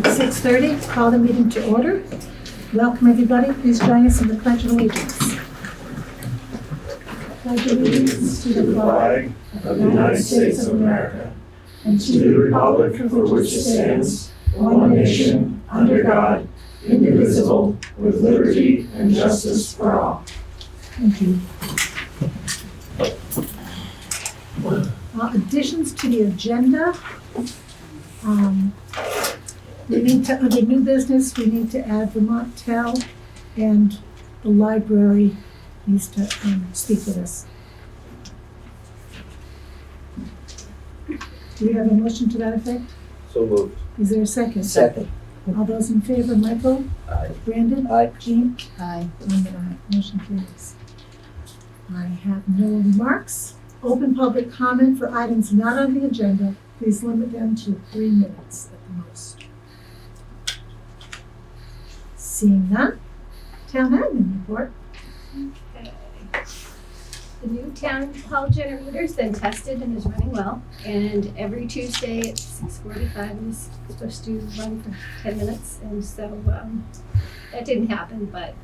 6:30, call the meeting to order. Welcome, everybody. Please join us in the Pledge of Allegiance. Pledge allegiance to the flag of the United States of America and to the republic for which it stands, one nation, under God, indivisible, with liberty and justice for all. Thank you. Additions to the agenda. We need to, under new business, we need to add Vermont Tel, and the library needs to speak with us. Do we have a motion to that effect? So moved. Is there a second? Second. All those in favor, Michael? Aye. Brandon? Aye. Jean? Aye. I'm an aye. Motion carries. I have no remarks. Open public comment for items not on the agenda. Please limit them to 3 minutes at the most. Seeing none, town admin report. Okay. The new town hall generator's been tested and is running well. And every Tuesday at 6:45 is supposed to run for 10 minutes. And so that didn't happen, but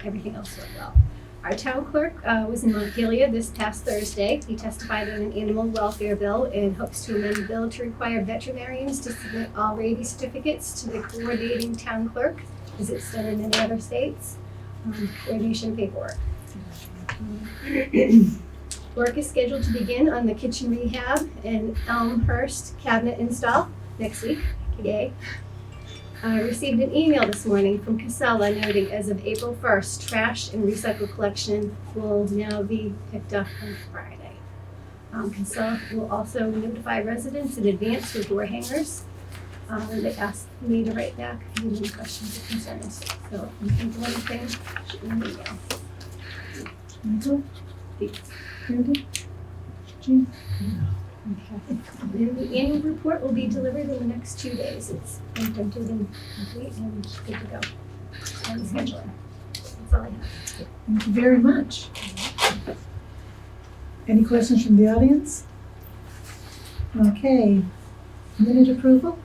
everything else went well. Our town clerk was in Montpelier this past Thursday. He testified on an animal welfare bill and hopes to amend the bill to require veterinarians to submit all rabies certificates to the coordinating town clerk, as it's done in many other states. Coordination paperwork. Work is scheduled to begin on the kitchen rehab and Elmhurst cabinet install next week. Yay. I received an email this morning from Casella noting as of April 1st, trash and recycle collection will now be picked up on Friday. Casella will also notify residents in advance with door hangers. They asked me to write back if you have any questions or concerns. So if you think of anything, shoot me an email. Michael? Thanks. Brandon? Jean? Okay. And the annual report will be delivered in the next 2 days. It's been printed and complete and good to go. On the scheduler. That's all I have. Thank you very much. Any questions from the audience? Okay. Minute approval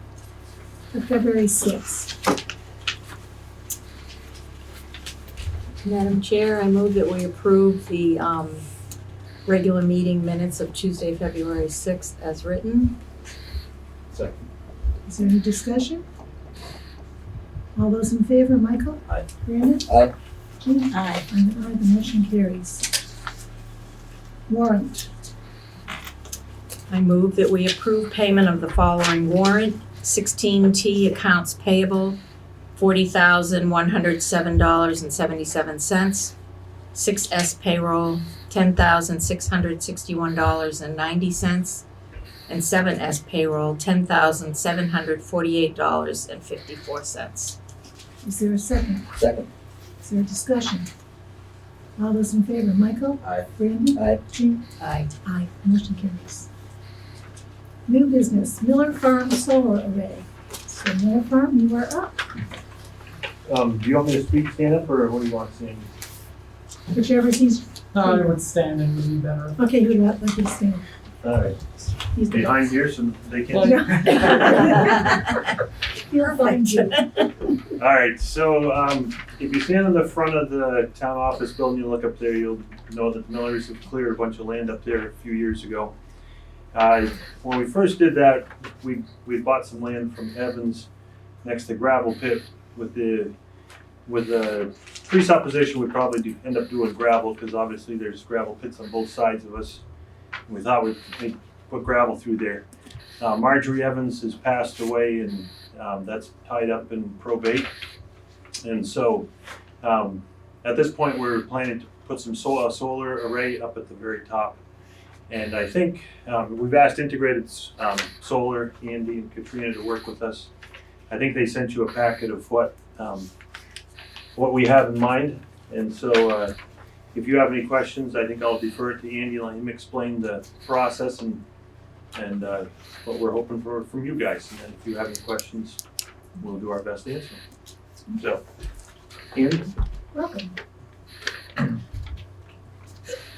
for February 6th. Madam Chair, I move that we approve the regular meeting minutes of Tuesday, February 6th as written. Second. Is there any discussion? All those in favor, Michael? Aye. Brandon? Aye. Jean? Aye. I'm an aye, the motion carries. Warrant. I move that we approve payment of the following warrant: 16T accounts payable, $40,107.77. 6S payroll, $10,661.90. And 7S payroll, $10,748.54. Is there a second? Second. Is there a discussion? All those in favor, Michael? Aye. Brandon? Aye. Jean? Aye. Aye, motion carries. New business, Miller Farm Solar Array. So Miller Farm, you are up. Do you want me to stand up or what do you want, Sandy? Whichever he's, No, I would stand and would be better. okay, he would like you to stand. All right. He's the Behind best. here so they Well, can. He'll find you. All right, so if you stand in the front of the town office building, you look up there, you'll know that the Millers have cleared a bunch of land up there a few years ago. When we first did that, we bought some land from Evans next to gravel pit with the presupposition we'd probably end up doing gravel because obviously there's gravel pits on both sides of us. We thought we'd put gravel through there. Marjorie Evans has passed away and that's tied up in probate. And so at this point we're planning to put some solar array up at the very top. And I think we've asked Integrated Solar, Andy and Katrina, to work with us. I think they sent you a packet of what we have in mind. And so if you have any questions, I think I'll defer it to Andy and let him explain the process and what we're hoping for from you guys. And then if you have any questions, we'll do our best to answer them. So, Andy? Welcome.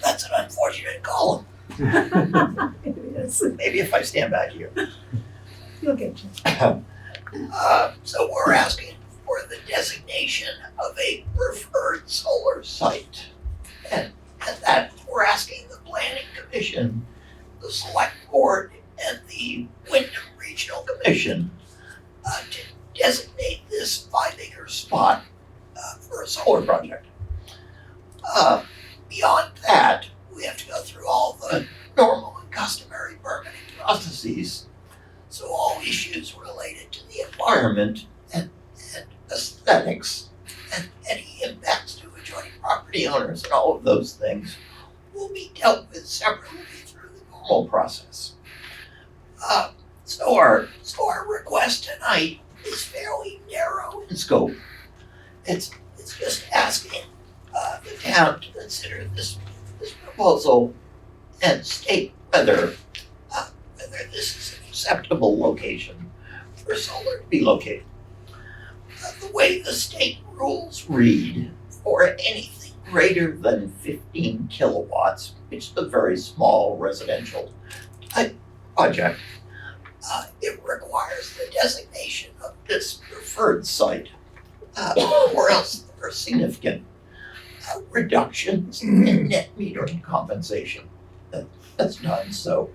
That's an unfortunate column. It is. Maybe if I stand back here. You'll get you. So we're asking for the designation of a preferred solar site. And that we're asking the Planning Commission, the Select Board, and the Wyndham Regional Commission to designate this 5-acre spot for a solar project. Beyond that, we have to go through all the normal and customary permitting processes. So all issues related to the environment and aesthetics and any impacts to adjoining property owners and all of those things will be dealt with separately through the normal process. So our request tonight is fairly narrow in scope. It's just asking the town to consider this proposal and state whether this is an acceptable location for solar to be located. The way the state rules read, for anything greater than 15 kilowatts, which is a very small residential type project, it requires the designation of this preferred site, or else there are significant reductions in net metering compensation that's done. So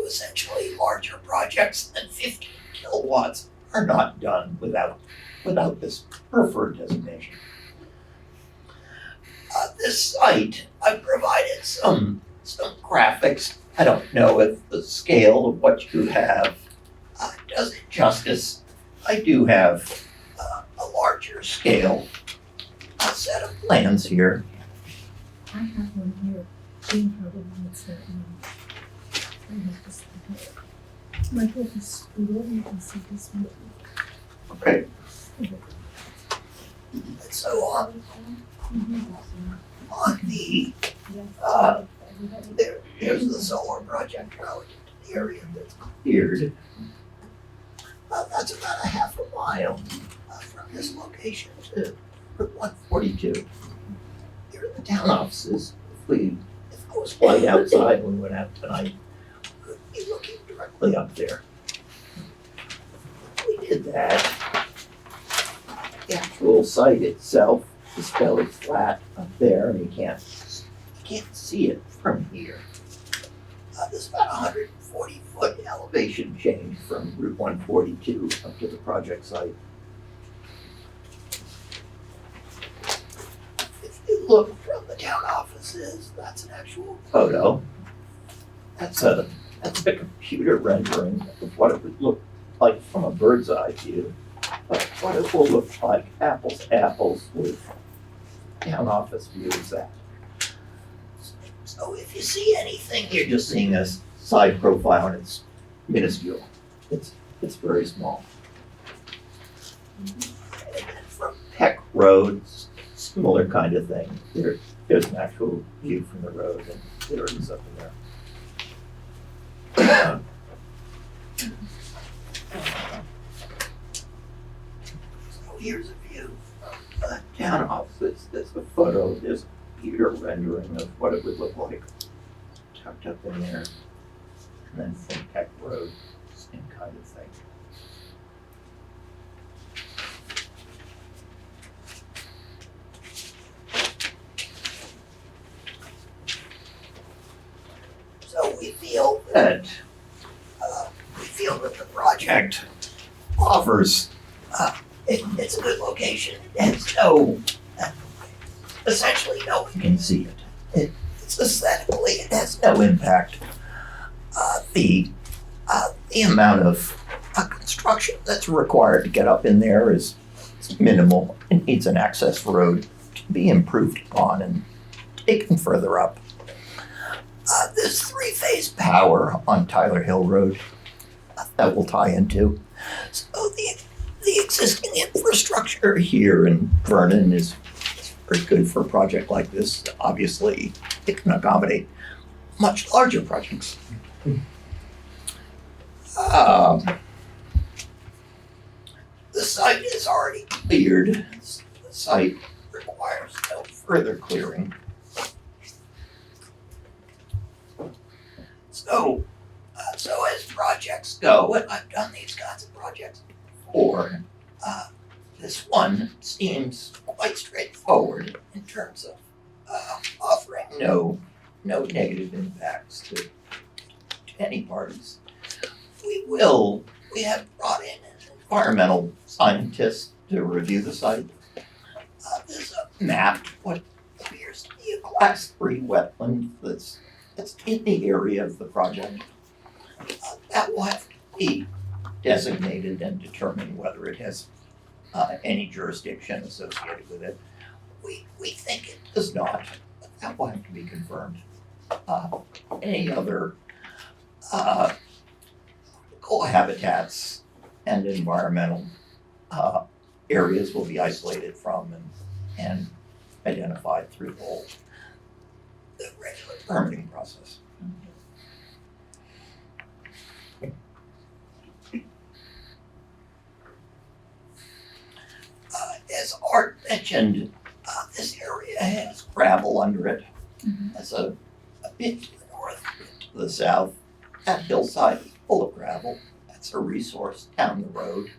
essentially, larger projects than 15 kilowatts are not done without this preferred designation. This site, I've provided some graphics. I don't know if the scale of what you have does it justice. I do have a larger scale set of plans here. I have one here. Jane probably wants that one. I have this one here. Michael, this, you can see this one. Okay. So on the there's the solar project relative to the area that's cleared. That's about a half a mile from this location to Route 142. Here are the town offices. If I was flying outside when we went out tonight, we could be looking directly up there. We did that. The actual site itself is fairly flat up there, and you can't see it from here. There's about 140-foot elevation change from Route 142 up to the project site. If you look from the town offices, that's an actual photo. That's a computer rendering of what it would look like from a bird's eye view. But what it will look like, apples to apples, with town office view is that. So if you see anything, you're just seeing a side profile and it's minuscule. It's very small. And then from Peck Road, similar kind of thing. There's an actual view from the road, and there it is up in there. So here's a view of the town offices. There's a photo, there's a computer rendering of what it would look like tucked up in there. And then from Peck Road, same kind of thing. So we feel that the project offers it's a good location. It has essentially no one can see it. It's aesthetically, it has no impact. The amount of construction that's required to get up in there is minimal. It needs an access road to be improved upon and taken further up. There's 3-phase power on Tyler Hill Road that will tie into. So the existing infrastructure here in Vernon is very good for a project like this. Obviously, it can accommodate much larger projects. The site is already cleared. The site requires no further clearing. So as projects go, and I've done these kinds of projects or this one seems quite straightforward in terms of offering no negative impacts to any parties. We have brought in an environmental scientist to review the site. There's a map, what appears to be a class 3 wetland that's in the area of the project. That will have to be designated and determine whether it has any jurisdiction associated with it. We think it does not, but that will have to be confirmed. Any other cohabitats and environmental areas will be isolated from and identified through the regular permitting process. As Art mentioned, this area has gravel under it. As a bit to the north, a bit to the south. That hillside is full of gravel. That's a resource down the road.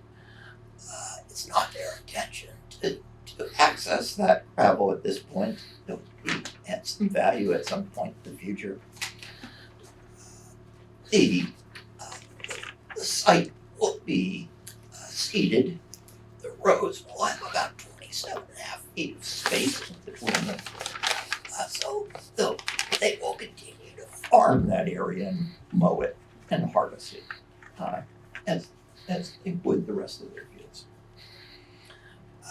It's not their intention to access that gravel at this point. It would add some value at some point in the future. The site will be seeded. The rows will have about 27.5 feet of space between them. So they will continue to farm that area and mow it and harvest it as they would the rest of their fields.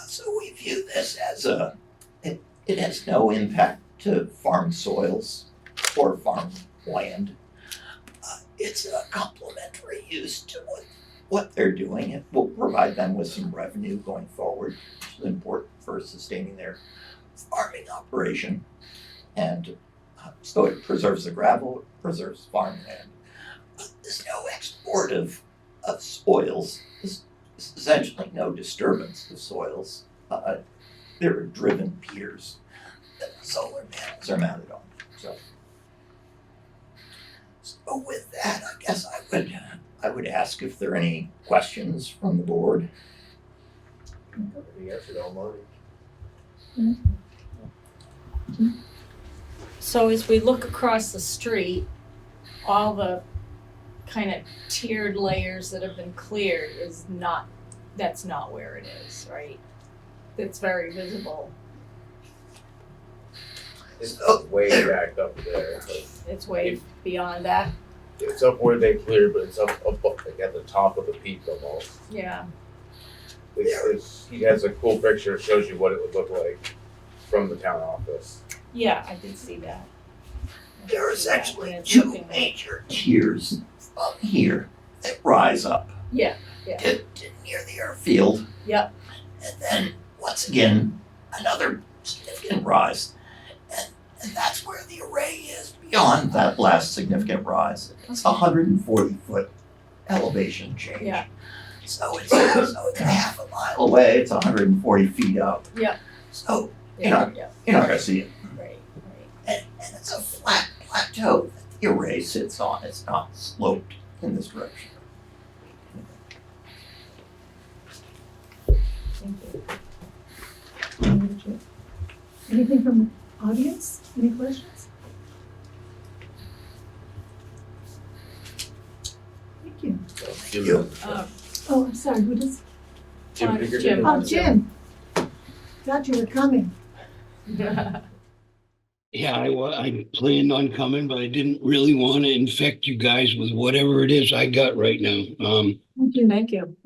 So we view this as it has no impact to farm soils or farm land. It's a complementary use to what they're doing. It will provide them with some revenue going forward, which is important for sustaining their farming operation. And so it preserves the gravel, it preserves farmland. There's no export of soils. There's essentially no disturbance of soils. There are driven piers that the solar panels are mounted on. So with that, I guess I would ask if there are any questions from the board. Yes, you don't mind. So as we look across the street, all the kind of tiered layers that have been cleared that's not where it is, right? It's very visible. It's way back up there. Like, It's way beyond that. it's up where they cleared, but it's up like at the top of the peak almost. Yeah. He has a cool picture that shows you what it would look like from the town office. Yeah, I did see that. There are essentially Yeah, two looking- major tiers from here that rise up Yeah. to near the airfield. Yep. And then once again, another significant rise. And that's where the array is beyond that last significant rise. It's 140-foot elevation change. Yeah. So it's a half a mile away, it's 140 feet up. Yep. So Yeah. you're not gonna see it. Right. And it's a flat plateau that the array sits on. It's not sloped in this direction. Thank you. Anything from the audience? Any questions? Thank you. Thank you. Oh, I'm sorry, who does? Jim Jim. Pinkerton. Oh, Jim. Thought you were coming. Yeah, I planned on coming, but I didn't really want to infect you guys with whatever it is I got right now. Thank you.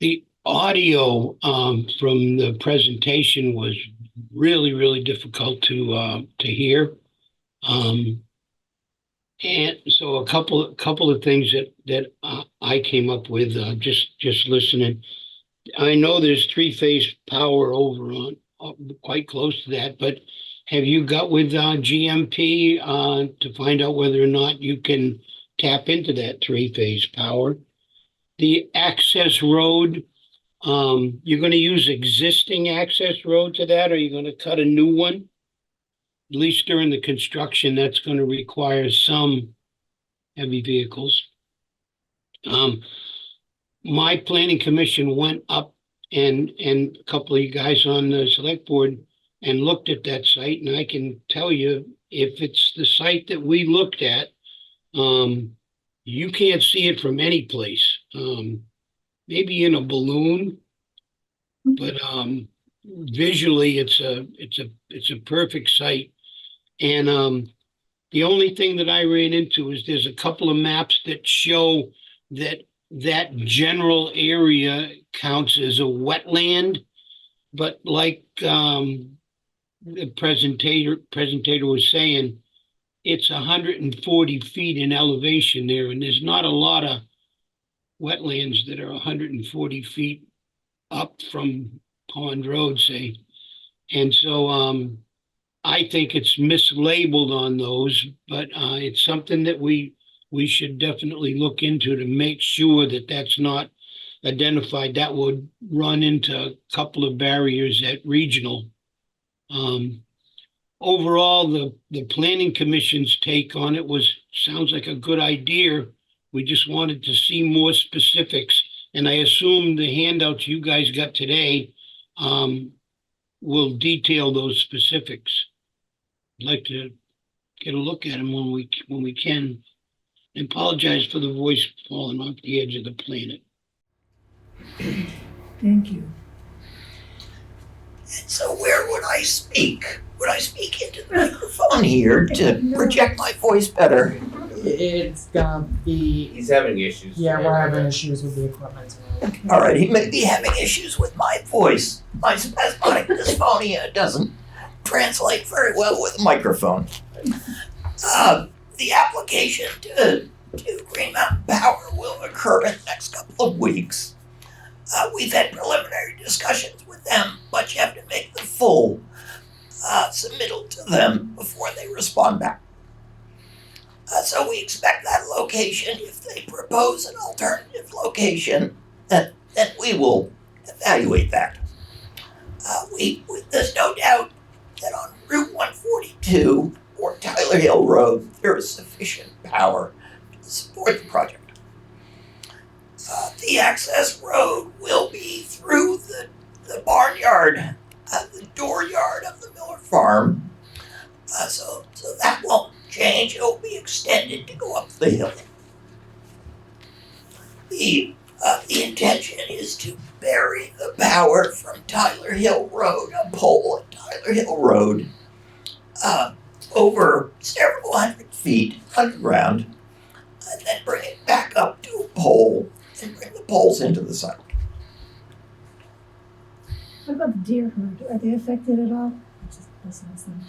The audio from the presentation was really, really difficult to hear. And so a couple of things that I came up with just listening. I know there's three-phase power over on quite close to that, but have you got with GMP to find out whether or not you can tap into that three-phase power? The access road, you're going to use existing access road to that, or are you going to cut a new one? At least during the construction, that's going to require some heavy vehicles. my planning commission went up and a couple of you guys on the select board and looked at that site, and I can tell you, if it's the site that we looked at, you can't see it from any place. Maybe in a balloon, but visually it's a perfect site. And the only thing that I ran into is there's a couple of maps that show that general area counts as a wetland, but like the presentator was saying, it's 140 feet in elevation there, and there's not a lot of wetlands that are 140 feet up from Pond Road, say. And so I think it's mislabeled on those, but it's something that we should definitely look into to make sure that that's not identified. That would run into a couple of barriers at regional. Overall, the planning commission's take on it sounds like a good idea. We just wanted to see more specifics, and I assume the handouts you guys got today will detail those specifics. I'd like to get a look at them when we can. I apologize for the voice falling off the edge of the planet. Thank you. And so where would I speak? Would I speak into the microphone here to project my voice better? It's gonna be, He's having issues. yeah, today, we're right? having issues with the equipment tonight. All right, he may be having issues with my voice. My spasmodic dysphonia doesn't translate very well with a microphone. The application to Green Mountain Power will occur in the next couple of weeks. We've had preliminary discussions with them, but you have to make the full submittal to them before they respond back. So we expect that location, if they propose an alternative location, then we will evaluate that. There's no doubt that on Route 142 or Tyler Hill Road, there is sufficient power to support the project. The access road will be through the barnyard, the dooryard of the Miller Farm. So that won't change. It will be extended to go up the hill. The intention is to bury the power from Tyler Hill Road, a pole at Tyler Hill Road, over several hundred feet underground, and then bring it back up to a pole and bring the poles into the site. What about the deer herd? Are they affected at all? That's them.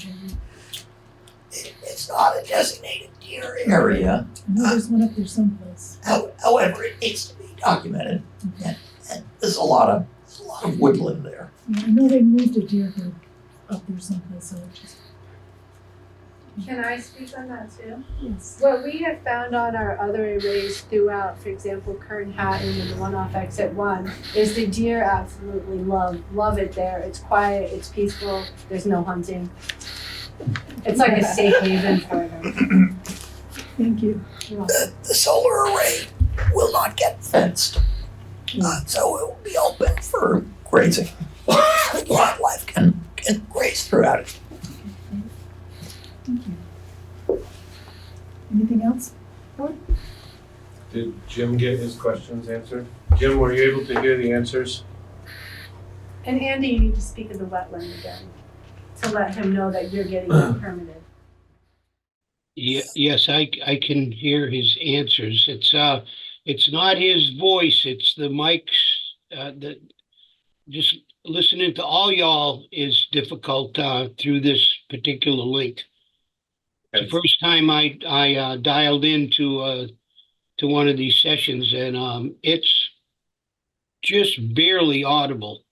It's not a designated deer area. I know there's one up there someplace. However, it needs to be documented, and there's a lot of woodland there. Yeah, I know they moved a deer herd up there someplace, so it just, Can I speak on that too? yes. What we have found on our other arrays throughout, for example, Kern Hatton and the one off exit 1, is the deer absolutely love it there. It's quiet, it's peaceful, there's no hunting. It's like a safe haven for them. Thank you. The solar array will not get fenced, so it will be open for grazing. Wildlife can graze throughout it. Thank you. Anything else? Did Jim get his questions answered? Jim, were you able to hear the answers? And Andy, you need to speak of the wetland again, to let him know that you're getting it permitted. Yes, I can hear his answers. It's not his voice, it's the mics. That just listening to all y'all is difficult through this particular link. It's the first time I dialed into to one of these sessions, and it's just barely audible.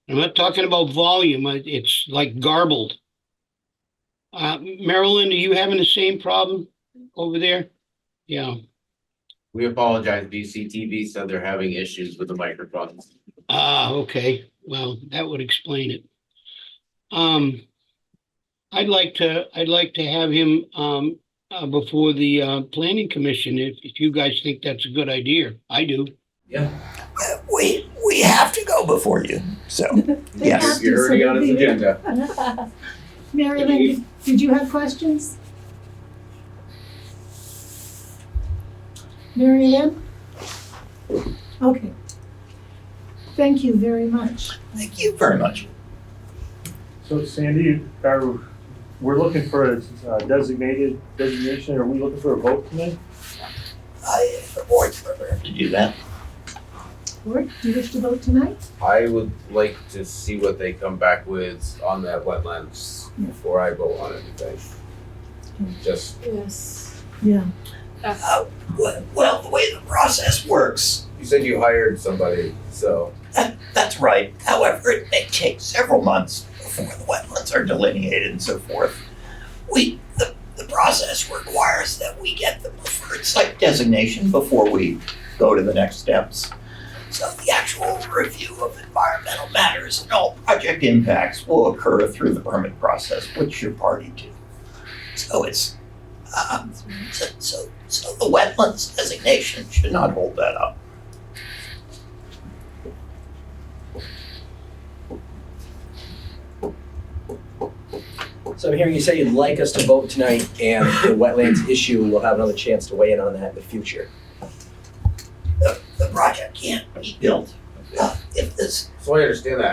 I'm not talking about volume; it's like garbled. Marilyn, are you having the same problem over there? Yeah. We apologize, VCTV said they're having issues with the microphones. Okay. Well, that would explain it. I'd like to have him before the planning commission if you guys think that's a good idea. I do. We have to go before you, so, They yes. have to, You're so already on they'll his be here. agenda. Mary Lynn, did you have questions? Mary Lynn? Okay. Thank you very much. Thank you very much. So Sandy, we're looking for a designation, are we looking for a vote tonight? If the board's prepared to do that. Board, do you wish to vote tonight? I would like to see what they come back with on that wetlands Yeah. before I vote on anything. Just, Yes. Yeah. Well, the way the process works, you said you hired somebody, so. that's right. However, it may take several months before the wetlands are delineated and so forth. The process requires that we get the preferred site designation before we go to the next steps. So the actual review of environmental matters and all project impacts will occur through the permit process, which you're party to. So it's, so the wetlands designation should not hold that up. So I'm hearing you say you'd like us to vote tonight, and the wetlands issue, we'll have another chance to weigh in on that in the future. The project can't be built if this. So I understand that,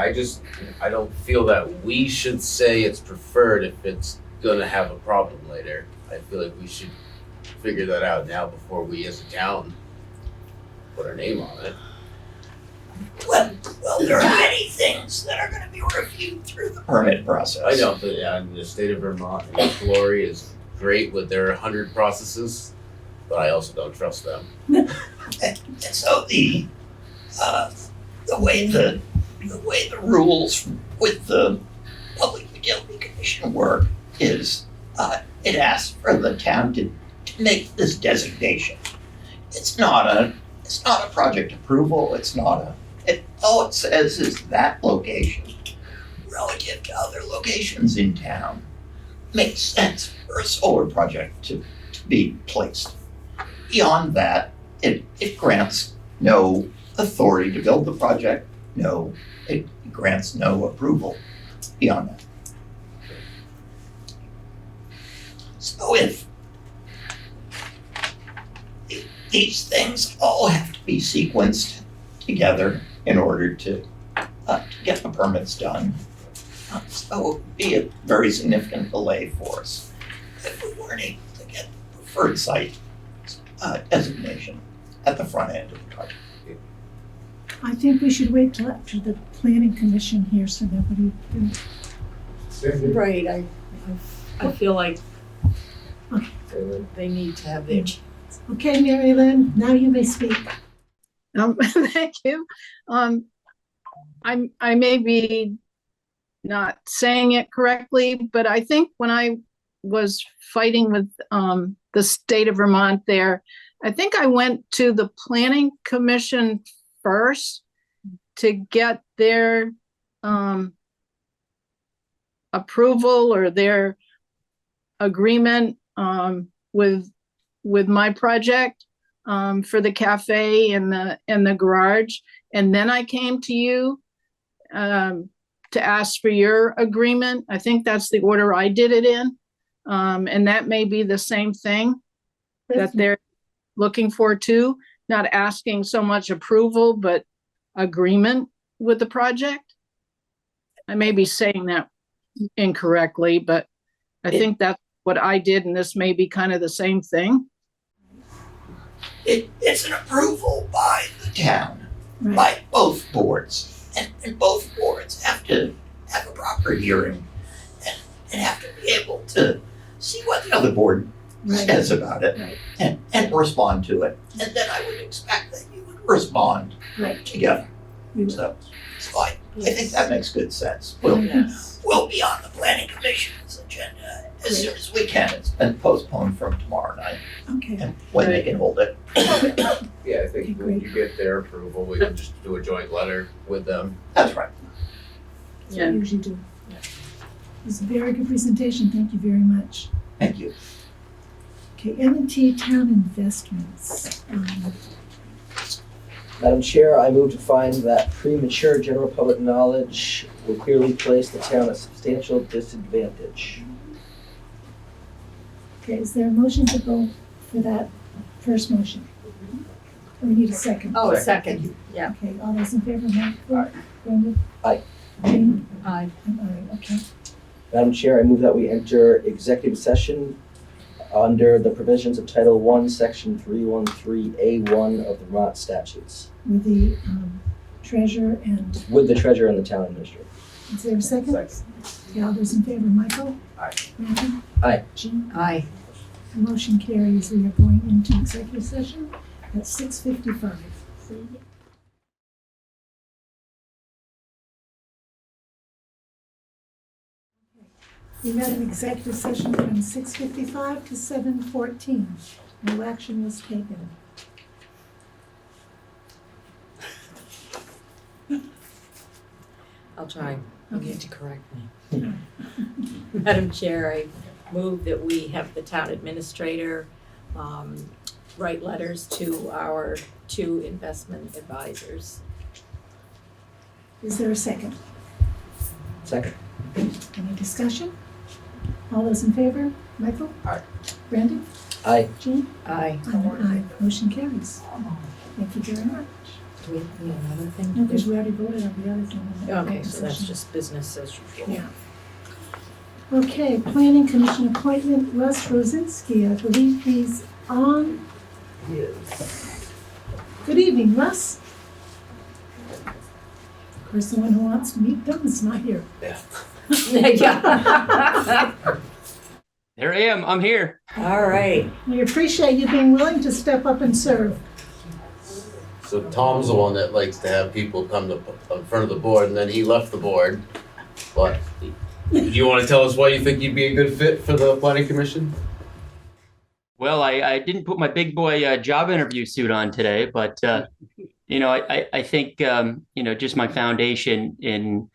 I don't feel that we should say it's preferred if it's gonna have a problem later. I feel like we should figure that out now before we as a town put our name on it. Well, there are many things that are going to be reviewed through the permit process. I know, but yeah, in the state of Vermont, and Glory is great with their 100 processes, but I also don't trust them. And so the way the rules with the Public Utility Commission work is it asks for the town to make this designation. It's not a project approval. All it says is that location relative to other locations in town makes sense for a solar project to be placed. Beyond that, it grants no authority to build the project. No, it grants no approval beyond that. So if these things all have to be sequenced together in order to get the permits done. So it would be a very significant delay for us if we weren't able to get the preferred site designation at the front end of the project. I think we should wait till after the planning commission here so nobody can. Right, I feel like they need to have their chance. Okay, Mary Lynn, now you may speak. Thank you. I may be not saying it correctly, but I think when I was fighting with the state of Vermont there, I think I went to the planning commission first to get their approval or their agreement with my project for the cafe and the garage, and then I came to you to ask for your agreement. I think that's the order I did it in, and that may be the same thing that they're looking for too. Not asking so much approval, but agreement with the project. I may be saying that incorrectly, but I think that's what I did, and this may be kind of the same thing. It's an approval by the town, Right. by both boards. And both boards have to have a proper hearing and have to be able to see what the other board says about it Right. and respond to it. And then I would expect that you would respond Right. together. We will. So I think that makes good sense. We'll be on the planning commission's agenda as soon as we can. It's been postponed from tomorrow night Okay. and when they can hold it. Yeah, I think Okay, when great. you get their approval, we can just do a joint letter with them. That's right. That's what we usually do. It was a very good presentation. Thank you very much. Thank you. Okay, M&T Town Investments. Madam Chair, I move to find that premature general public knowledge will clearly place the town at substantial disadvantage. Okay, is there a motion to go for that first motion? Or we need a second? Oh, second, yeah. Okay, all those in favor, Michael? Aye. Brendan? Aye. Jean? Aye. And aye, okay. Madam Chair, I move that we enter executive session under the provisions of Title I, Section 313A1 of the Vermont statutes, With the treasurer and, with the treasurer and the town administrator. is there a second? Okay, all those in favor, Michael? Aye. Brendan? Aye. Jean? Aye. The motion carries. We are going into executive session at 6:55. We had an executive session from 6:55 to 7:14. No action was taken. I'll try. You Okay. need to correct me. Madam Chair, I move that we have the town administrator write letters to our 2 investment advisors. Is there a second? Second. Any discussion? All those in favor? Michael? Aye. Brandon? Aye. Jean? Aye. I'm an aye. Motion carries. Thank you very much. Do we have another thing No, to because do? we already voted on the other thing. in the Okay, open so that's session. just business as usual. Yeah. Okay, Planning Commission appointment, Russ Rosinski, I believe he's on. Yes. Good evening, Russ. Of course, the one who wants to meet them is not here. Yeah. There I am. I'm here. All right. We appreciate you being willing to step up and serve. So Tom's the one that likes to have people come to in front of the board, and then he left the board. But do you want to tell us why you think you'd be a good fit for the planning commission? Well, I didn't put my big boy job interview suit on today, but I think just my foundation in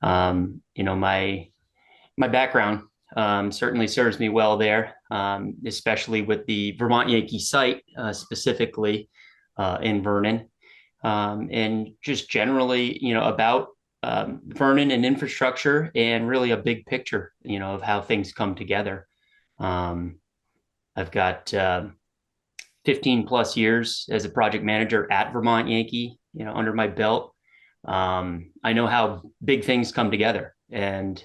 my background certainly serves me well there, especially with the Vermont Yankee site specifically in Vernon, and just generally about Vernon and infrastructure and really a big picture of how things come together. I've got 15 plus years as a project manager at Vermont Yankee, under my belt. I know how big things come together, and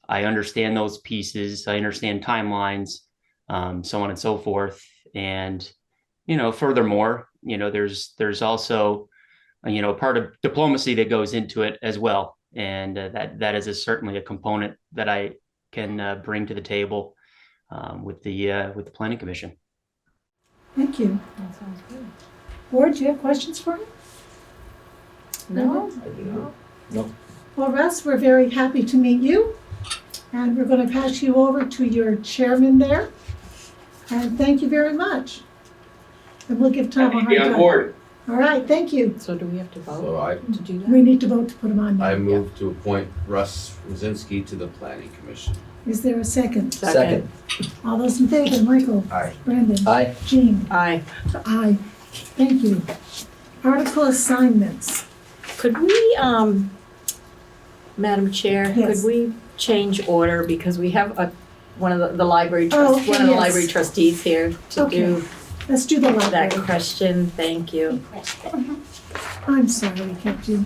I understand those pieces. I understand timelines, so on and so forth. And, furthermore, there's also, part of diplomacy that goes into it as well. And that is certainly a component that I can bring to the table with the Planning Commission. Thank you. That sounds good. Board, do you have questions for me? No? Well, Russ, we're very happy to meet you. And we're going to pass you over to your chairman there. And thank you very much. And we'll give Tom a hard time. board. All right, thank you. So do we have to vote So to do that? We need to vote to put him on now. I move to appoint Russ Rosinski to the planning commission. Is there a second? Second. All those in favor, Michael? Aye. Brandon? Aye. Jean? Aye. Aye. Thank you. Article assignments. Could we, Madam Chair, Yes. could we change order because we have one of the library Oh, okay, one of the yes. library trustees here to Okay. do Let's do the that library. question. Thank you. I'm sorry we kept you.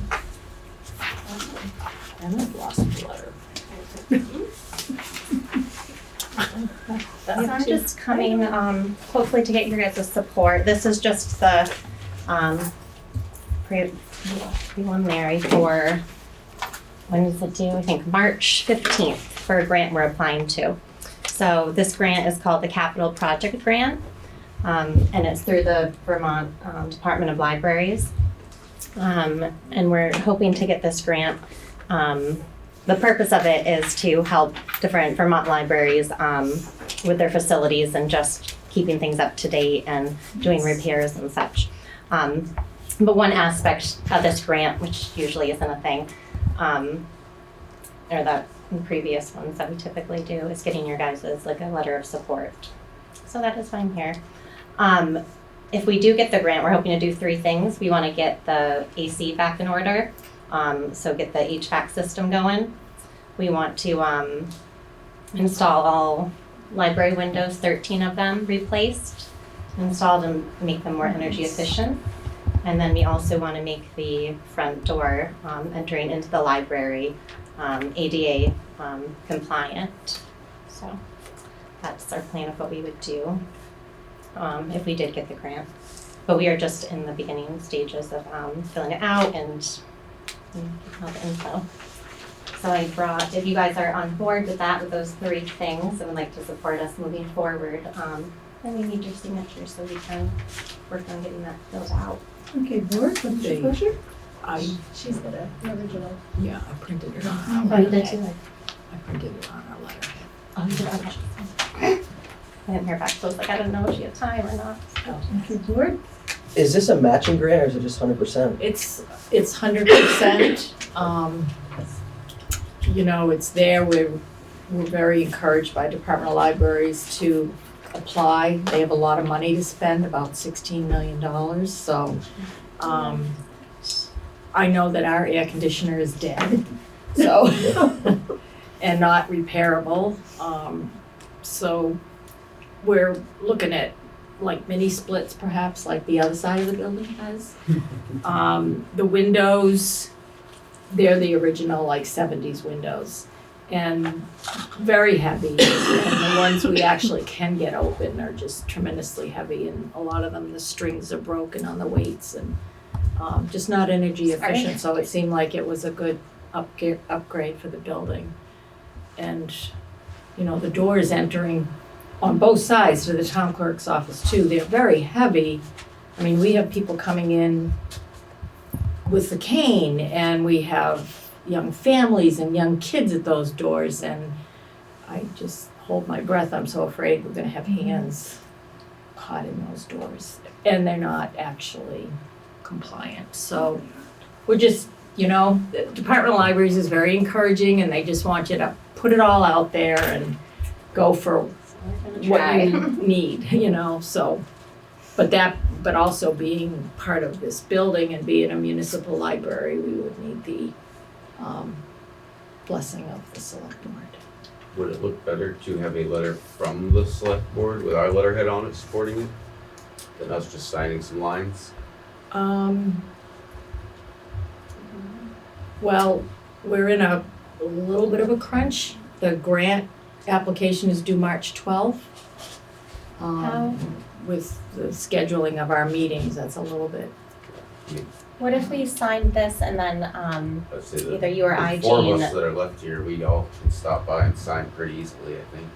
And I've lost the letter. So I'm just coming, hopefully to get your guys' support. This is just the, preliminary for, when is it due? I think March 15th for a grant we're applying to. So this grant is called the Capital Project Grant, and it's through the Vermont Department of Libraries. And we're hoping to get this grant. The purpose of it is to help different Vermont libraries with their facilities and just keeping things up to date and doing repairs and such. But one aspect of this grant, which usually isn't a thing, or that in previous ones that we typically do, is getting your guys' like a letter of support. So that is why I'm here. if we do get the grant, we're hoping to do 3 things. We want to get the AC back in order, so get the HVAC system going. We want to install all library windows, 13 of them replaced, installed and make them more energy efficient. And then we also want to make the front door entering into the library ADA compliant. So that's our plan of what we would do if we did get the grant. But we are just in the beginning stages of filling it out and all the info. So I brought, if you guys are on board with that, with those 3 things, and would like to support us moving forward, then we need your signature so we can work on getting that filled out. Okay, board, what is your pleasure? She's got the original. Yeah, I printed it on. Oh, you did too? I printed it on our letterhead. Oh, you did, okay. I didn't hear back, so I was like, I don't know if she had time or not. Okay, board? Is this a matching grant or is it just 100%? It's 100%. You know, it's there. We're very encouraged by Department of Libraries to apply. They have a lot of money to spend, about $16 million. So I know that our air conditioner is dead, so and not repairable. So we're looking at like mini splits, perhaps, like the other side of the building has. The windows, they're the original like 70s windows, and very heavy. And the ones we actually can get open are just tremendously heavy, and a lot of them, the strings are broken on the weights, and just not energy efficient. So it seemed like it was a good upgrade for the building. And you know, the doors entering on both sides to the town clerk's office too, they're very heavy. I mean, we have people coming in with the cane, and we have young families and young kids at those doors, and I just hold my breath. I'm so afraid we're gonna have hands caught in those doors, and they're not actually compliant. So we're just, you know, the Department of Libraries is very encouraging, and they just want you to put it all out there and go for what you need, you know. So but also being part of this building and being a municipal library, we would need the blessing of the select board. Would it look better to have a letter from the select board with our letterhead on it supporting it than us just signing some lines? Well, we're in a little bit of a crunch. The grant application is due March 12th. With the scheduling of our meetings, that's a little bit. What if we signed this and then I'd say that either you or I, the 4 of Jean, us that are left here, we all can stop by and sign pretty easily, I think.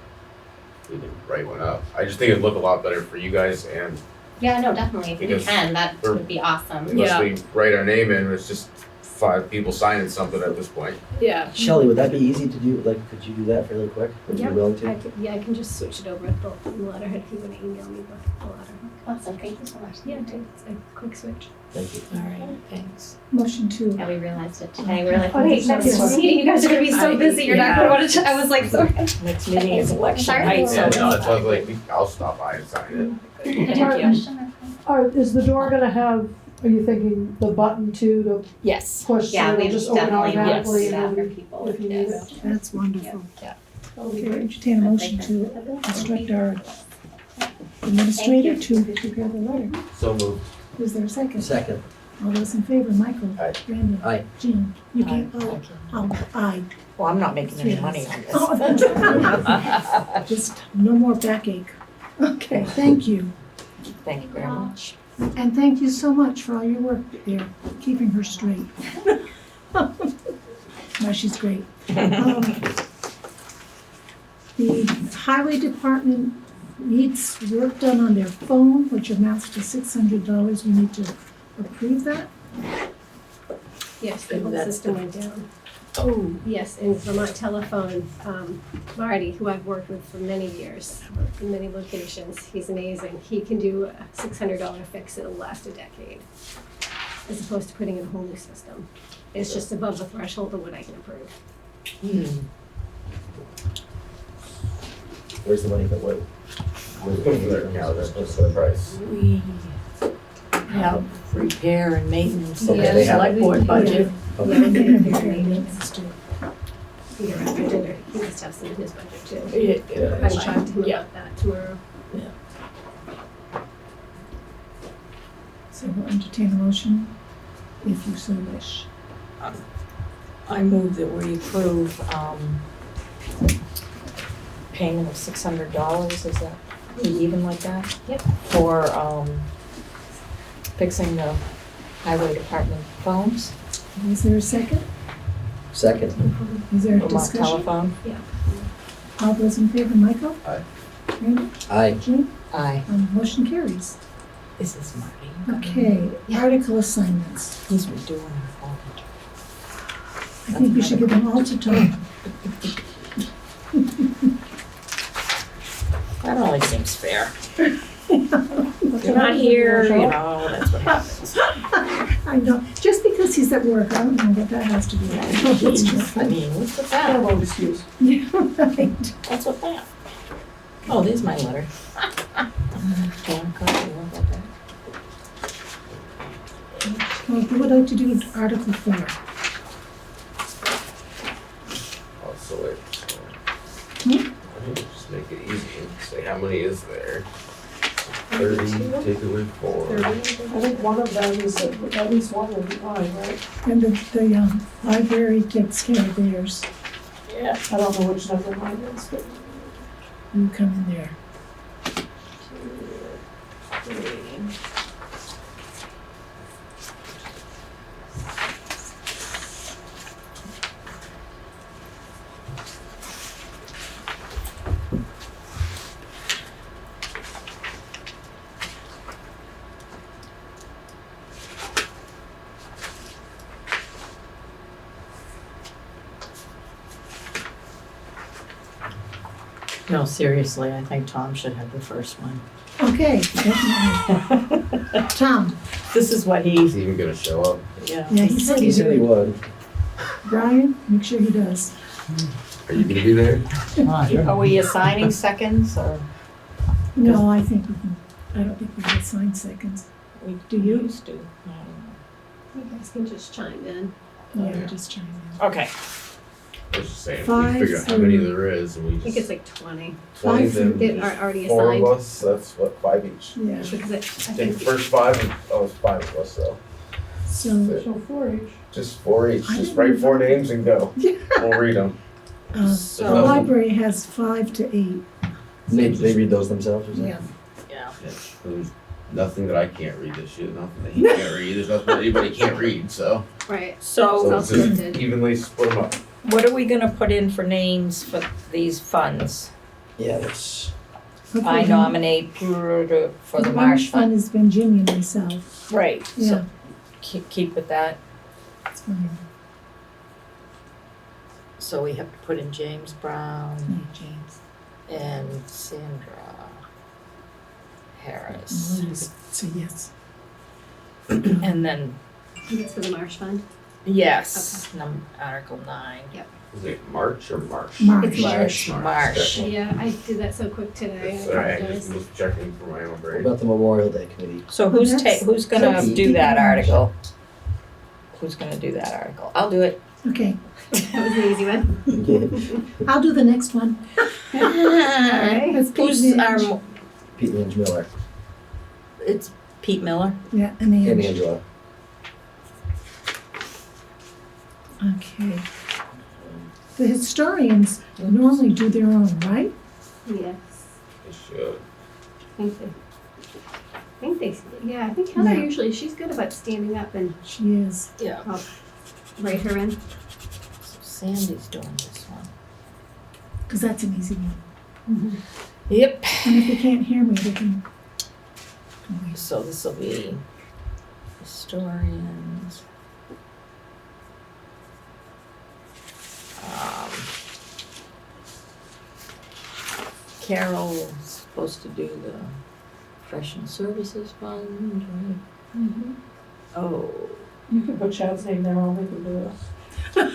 We can write one up. I just think it'd look a lot better for you guys, and yeah, no, definitely, if we Because can, that we're- would be awesome. unless we write our name in, it's just 5 people signing something at this point. Yeah. Shelley, would that be easy to do? Like, could you do that fairly quick? Would you be willing to? I can just switch it over at the letterhead if you want to email me the letter. Awesome, thank you so much. Yeah, it's a quick switch. Thank you. All right, thanks. Motion to, Yeah, we realized it today, we were like, Okay, next next meeting, you guys are gonna be so busy, you're not gonna wanna, I was like, sorry. Next meeting is election Sorry. night, Yeah, so. no, that's why I was like, I'll stop by and sign Thank you. Is the door gonna have, are you thinking the button too to Yes. push Yeah, so we it'll just open definitely want to automatically do that and for then people. if you need it? that's wonderful. Yeah. Okay, entertain a motion to instruct our administrator to prepare the letter. it. So moved. Is there a second? Second. All those in favor, Michael? Aye. Brandon? Aye. Jean? You can't vote. Aye. Well, I'm not making any money on this. Oh, just no more backache. Okay, thank you. Thank you very much. And thank you so much for all your work there, keeping her straight. No, she's great. The highway department needs work done on their phone, which amounts to $600. We need to approve that. Yes, the And whole that's system went down. Oh, yes, in Vermont Telephone, Marty, who I've worked with for many years, in many locations, he's amazing. He can do a $600 fix that'll last a decade, as opposed to putting in a whole new system. It's just above the threshold of what I can approve. Where's the money that went? What's their calendar, what's their price? We have repair and maintenance in Okay, the they have select it. board budget. Yeah, we can have repair and maintenance too. Here after dinner, he must have some in his budget too. Yeah. I will talk to him Yeah. about that tomorrow. So we'll entertain a motion if you so wish. I move that we approve, payment of $600, is that even like that? Yep. For, fixing the highway department phones, Is there a second? Second. Is there a or my discussion? telephone. All those in favor, Michael? Aye. Randy? Aye. Jean? Aye. Motion carries. Is this Marty? Okay, article assignments. He's redoing our phone. I think we should give them all to Tom. That only seems fair. If you're not here, you know, that's what happens. I know, just because he's at work, I don't know what that has to do with it. I mean, what's with I that? won't excuse. Yeah, right. What's with that? Oh, there's my letter. Do you want a copy? You want that back? Well, who would like to do Article 4? Oh, so wait. Hmm? I think just make it easy. Say how many is there? 30, take away 4. I think one of them is, at least one will be mine, right? And the library takes care of theirs. Yeah. I don't know which number mine is, but. You come in there. 2, 3. No, seriously, I think Tom should have the first one. Okay, definitely. Tom, This is what He's he, even gonna show up. yeah. yeah, he said He he said he would. would. Brian, make sure he does. Are you gonna be there? Are we assigning seconds or? No, I think we can, I don't think we can assign seconds. We Do you? used to. You guys can just chime in. Yeah, just trying to. Okay. I was just saying, if 5 we figure out how many through- there is and we I think it's just, like 20 20, through- then that are already just 4 of assigned. us, that's what, 5 each. Yeah, Because I Take think the first 5 and, oh, it's 5 of us, so. so, So 4 each. Just 4 each, I just didn't write know 4 that. names and go. Yeah. We'll read them. the So- library has 5 to 8. They read those themselves or something? Yeah. Yeah. There's nothing that I can't read this year, nothing that he can't read, there's nothing that anybody can't read, so. right. So So it's just scripted. evenly split them up. what are we gonna put in for names for these funds? Yeah, that's, Okay, I then- nominate for the The marsh fund fund. has been Jimmy and myself. Right, Yeah, so keep with that. that's fine. So we have to put in James Brown Hey, James. and Sandra Harris. I'll just say yes. And then, It's for the marsh fund. yes, Article 9. Is it March or March? March. It's March. March. Yeah, I did that so quick today. I Sorry, I apologize. just was checking for my own what brain. about the Memorial Day committee? So That's- who's gonna that's do that March. article? Who's gonna do that article? I'll do it. Okay, That was the easy one. I'll do the next one. Alright. That's Pete Who's Minge. our, Pete Lynch Miller it's Pete Miller. Yeah, and and Ange. Angela. Okay. The historians normally do their own, right? Yes. It should. I think they, yeah, I think Heather Yeah. usually, she's good about standing up and She is. Yeah. write her in. Sandy's doing this one. Because that's an easy one. Yep. And if they can't hear me, they can. So this will be historians. Carol's supposed to do the professional services fund, right? Oh, You can put Chad's name there, I'll make him do this.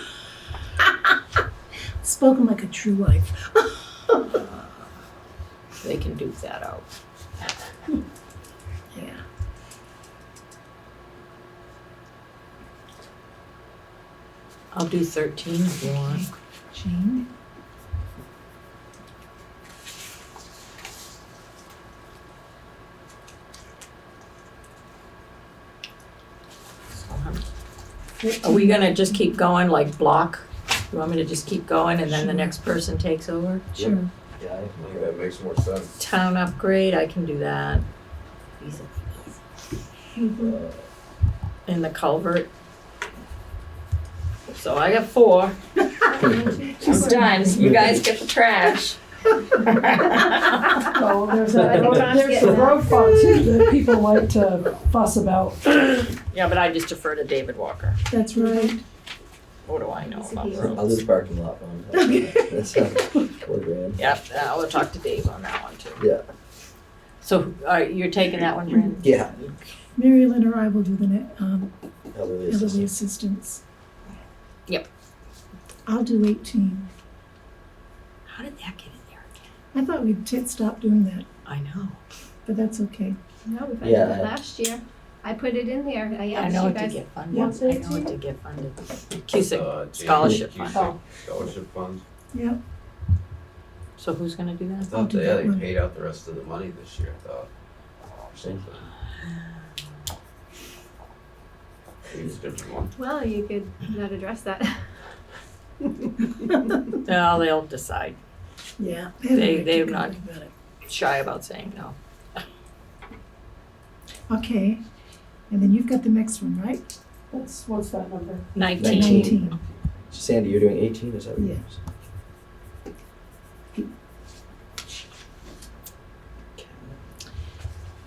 Spoken like a true wife. they can duke that out. Yeah. I'll do 13 if you want. Jean? Are we gonna just keep going like block? You want me to just keep going and then the next person takes over? Sure. Yeah, I think that makes more sense. Town upgrade, I can do that. In the culvert. So I got 4. I'm done. You guys get the trash. Oh, there's I think Tom's there's getting the that. road fund too that people like to fuss about. Yeah, but I just defer to David Walker. That's right. What do I know about I'll roads? do the parking lot one. That's $4,000. Yep, I'll talk to Dave on that one too. Yeah. So, you're taking that one, Brandon? Yeah. Mary Lynn or I will do the Elderly elderly assistant. assistance. Yep. I'll do 18. How did that get in there again? I thought we'd stop doing that, I know. but that's okay. No, we Yeah, funded it I- last year. I put it in there. I I asked know you it did guys. get funded. Yeah. I know it did get funded. Cusick Scholarship Fund. Cusick Scholarship Fund. Yeah. So who's gonna do I that? thought do they, that they one. paid out the rest of the money this year, I thought. Or something. Maybe it's a different one. Well, you could not address that. No, they'll decide. Yeah. They're not shy about saying no. Okay. And then you've got the next one, right? What's that number? 19. 19. Sandy, you're doing 18, is that what Yeah.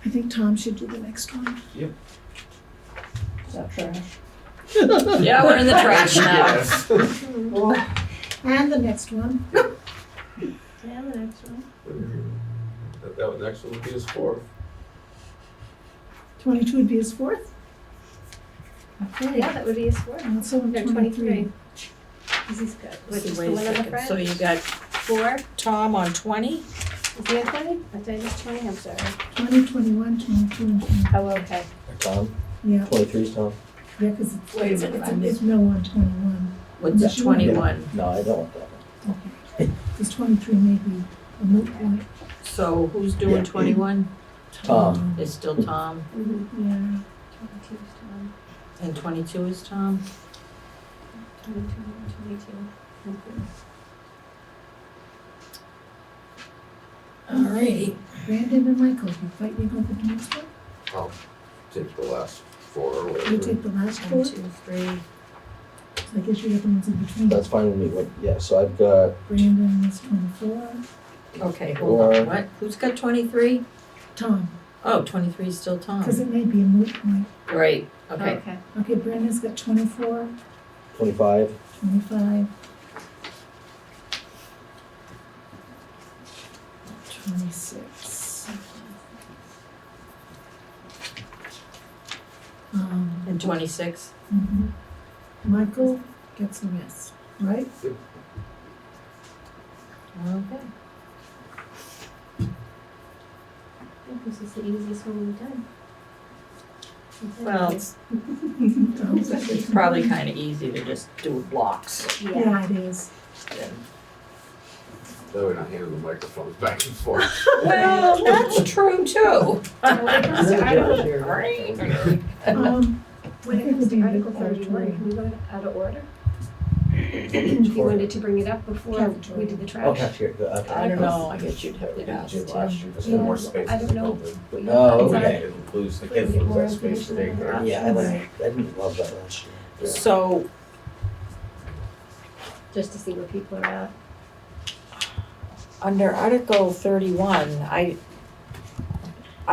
I think Tom should do the next one. Is that trash? Yeah, we're in the trash now. Yes. And the next one. And the next one. That next one would be his 4th. 22 would be his 4th. Okay. Yeah, that would be his 4. And so No, 23. This is good. Wait, So is wait the a one on the second. front? So you got 4? Tom on 20? Is he on 20? I thought he was 20, I'm sorry. 20, 21, 22, and 23. Oh, okay. Tom? Yeah, 23's Tom? yeah, because Wait a minute, it's no on 21. What's Yes, you 21? No, I don't want that one. Okay. Because 23 may be a moot point. So who's doing Yeah. 21? Tom. It's still Tom. Mm-hmm. Yeah. 22 is Tom. And 22 is Tom? 22 and 22. Alrighty. Brandon and Michael, you fighting over the next one? I'll take the last 4 or whatever. You take the last 4? 1, So 2, 3. I guess you got the ones in between. That's fine with me. Yeah, so I've got Brandon is 24. Okay, hold on. What? Who's got 23? Tom, Oh, 23 is still Tom. because it may be a moot point. Right, okay. Okay. Okay, Brandon's got 24, 25. 25. 26. And 26? Mhm. Michael gets the rest, right? Okay. I think this is the easiest one we've done. Well, it's probably kind of easy to just do blocks. Yeah. Yeah, it is. That way not handing the microphones back and forth. Well, that's true too. When it comes to Article, when it comes to Article 31, can we go out of order? If you wanted to bring it up before we did the trash. Oh, cafeteria, okay. I don't know, I guess you'd have We to did ask it too. last year, 'cause we Yeah, had more space. I don't know. Oh, Is okay. that- Didn't lose, I can't Get lose more that space to take information. there. Yeah, I didn't love that last year. So, Just to see where people are at. under Article 31, I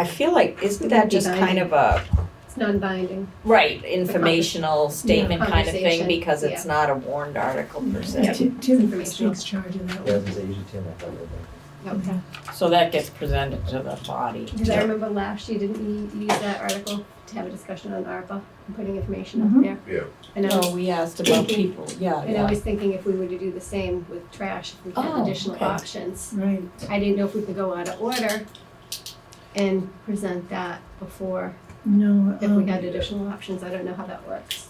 feel like, isn't that just kind of a, It's non-binding. right, informational statement kind of thing, Conversation, because it's not a warned article per Yeah, se? Tim informational. takes charge of that Yeah, I one. was gonna say, usually Tim, I thought it Okay. So that gets presented to the body. Because I remember last year, didn't we use that article to have a discussion on ARPA and putting information up there? Yeah. And I Oh, was, we asked about people, yeah, and I was thinking if we were to do the same with trash, if we had Oh, additional okay. options. Right. I didn't know if we could go out of order and present that before, No, if we had additional options. I don't know how that works.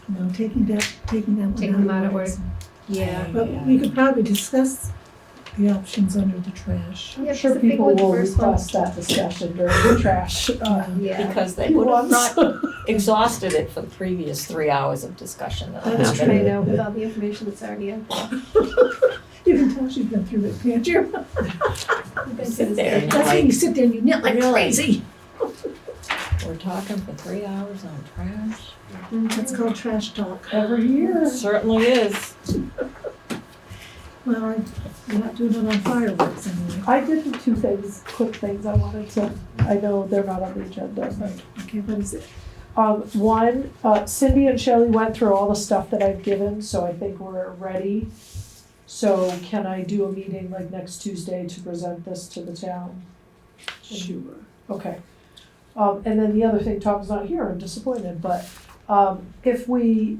no, taking that one Taking them out of order. order. Yeah. But we could probably discuss the options under the trash. I'm Yeah, sure 'cause I think people with the will first one- request that discussion during the trash. Yeah. Because they would have once. not exhausted it for the previous 3 hours of discussion that That's I've true. been I know, with all the information that's already out there. You can tell she's been through it, can't you? We've been Sit to there and this- That's when like, you sit there and you knit like Really? crazy. we're talking for 3 hours on trash? That's called trash talk. Every year. Certainly is. Well, you're not doing it on fireworks anyway. I did the two things, quick things I wanted to, I know they're not on the agenda, but Okay, what is it? One, Cindy and Shelley went through all the stuff that I've given, so I think we're ready. So can I do a meeting like next Tuesday to present this to the town? Sure. Okay. And then the other thing, Tom's not here, I'm disappointed, but, if we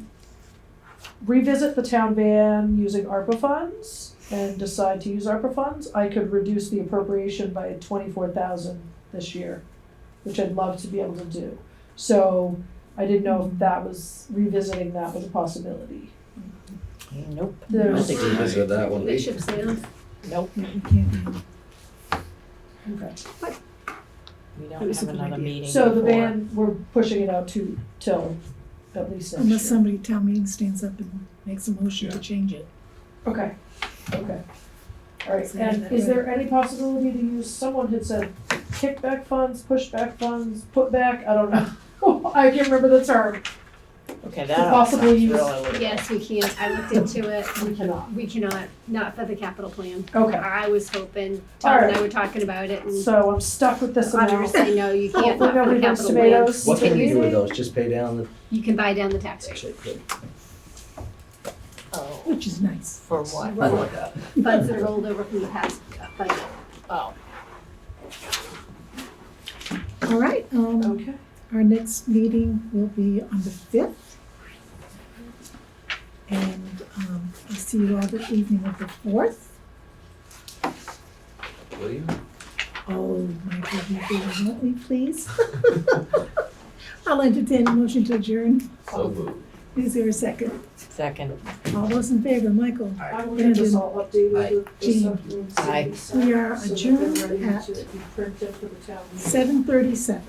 revisit the town ban using ARPA funds and decide to use ARPA funds, I could reduce the appropriation by 24,000 this year, which I'd love to be able to do. So I didn't know if that was, revisiting that was a possibility. Nope. I don't There's, think we visited that one. Bishop Sound. Nope. Yeah, we can't do it. okay. We That don't was a have good another idea. meeting So the before. ban, we're pushing it out till at least next year. Unless somebody, town meeting stands up and makes a motion to change it. Okay, okay. All right, So and that is way- there any possibility to use, someone had said kickback funds, pushback funds, put back, I don't know. I can't remember the term. Okay, that all possibly sounds use- really weird. Yes, we can. I looked into it. We cannot. We cannot, not for the capital plan. Okay, I was hoping, All Tom and right. I were talking about it and so I'm stuck with this auditors amount. say, no, you can't, Hopefully not for the nobody brings capital plan. tomatoes. What can we do with Easy. those? Just pay down the, You can buy down the tax rate. actually, good. Oh, Which is nice. for what? I like that. Funds that are rolled over from the past budget. Oh, All right, Okay. our next meeting will be on the 5th. And I'll see you all the evening of the 4th. Will you? Oh, Michael, you vehemently, please. I'll entertain a motion to adjourn. So moved. Is there a second? second. All those in favor, Michael? I will get this all updated with the Jean. stuff you and Aye. Cindy We are so that adjourned they're ready at to be printed for the town meeting. 7:37.